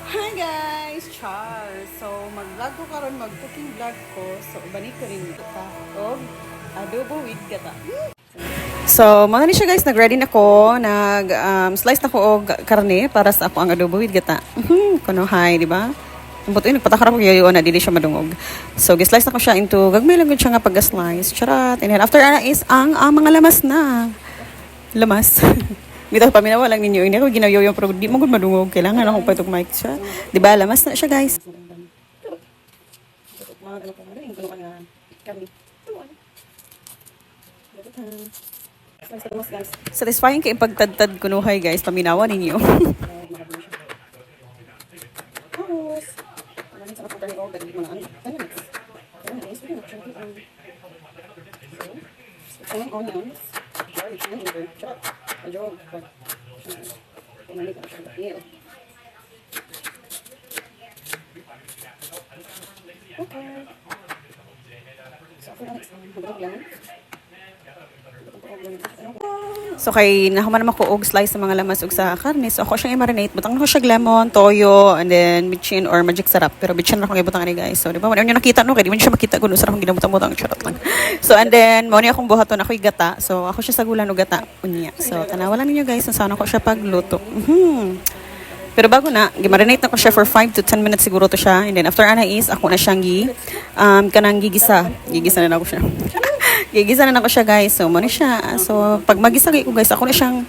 Hi guys! Char! So, mag-vlog ko karon mag-cooking vlog ko. So, balik ko rin ita og adobo with gata. So, muna ni siya guys, nag-ready na ko, slice na ko og karne para sa ako ang adobo with gata. Kuno hi, di ba? Ang buto yun, nagpatakara ko yayo na, dili siya madungog. So, gislice na ko siya into, gagmay lang siya nga pag-slice. Charat! And then, after is ang mga lamas na. Lamas. Bitaw paminawa lang ninyo. Hindi ako ginayo yung pero di mo gud madungog. Kailangan akong patog mic siya. Di ba? Lamas na siya, guys. Satisfying kay pagtadtad kunuhay, guys. Paminawa ninyo. Onions, garlic, and ginger, chop, adjog, okay. So kay nahuman naman ko og slice sa mga lamas ug sa karne. So ako siyang i-marinate, butang na ko siya lemon, toyo, and then michin or magic sarap. Pero michin ra ko ibutang ani guys. So di ba, wala niyo nakita no, kay di man siya makita kuno sa akong ginabutang-butang charot lang. So and then mo ni akong buhaton ako'y gata. So ako siya sagulan og gata unya. So tanawa lang ninyo guys, sana ko siya pagluto. Pero bago na, gimarinate na ko siya for 5 to 10 minutes siguro to siya. And then after ana is ako na siyang kanang gigisa. Gigisa na ako siya. Gigisa na ako siya guys. So mo ni siya. So pag magisa ko guys, ako na siyang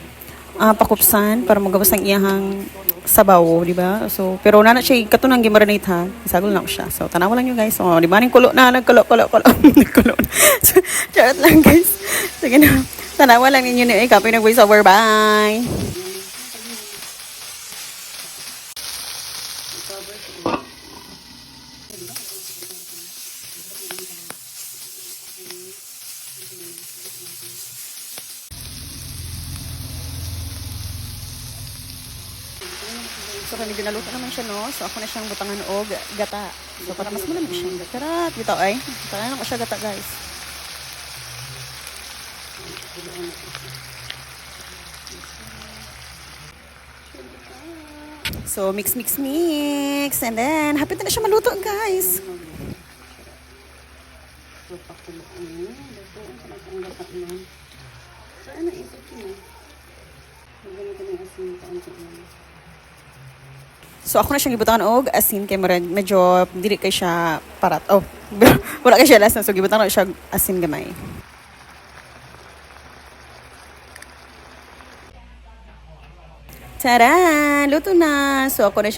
pakupsan para magawas ng iyahang sabaw, di ba? So pero na siya katunang gimarinate ha. Isagol na ko siya. So tanawa lang niyo guys. So di ba ning kulo na nagkulo. Nagkulo. So, charot lang guys. Sige na. Tanawa lang ninyo ni copy ng voice over. Bye. So, kami ginaluto naman siya, no? So, ako na siyang butangan og gata. So, para mas malamig siyang gata. Tarat! Bito ay. Tarat na ko siya gata, guys. So, mix. And then, hapit na siya maluto, guys. So ako na siyang gibutangan og asin kay medyo dili kay siya parat. Oh, wala kay siya lasa so gibutangan na siya asin gamay. Tara, luto na. So ako na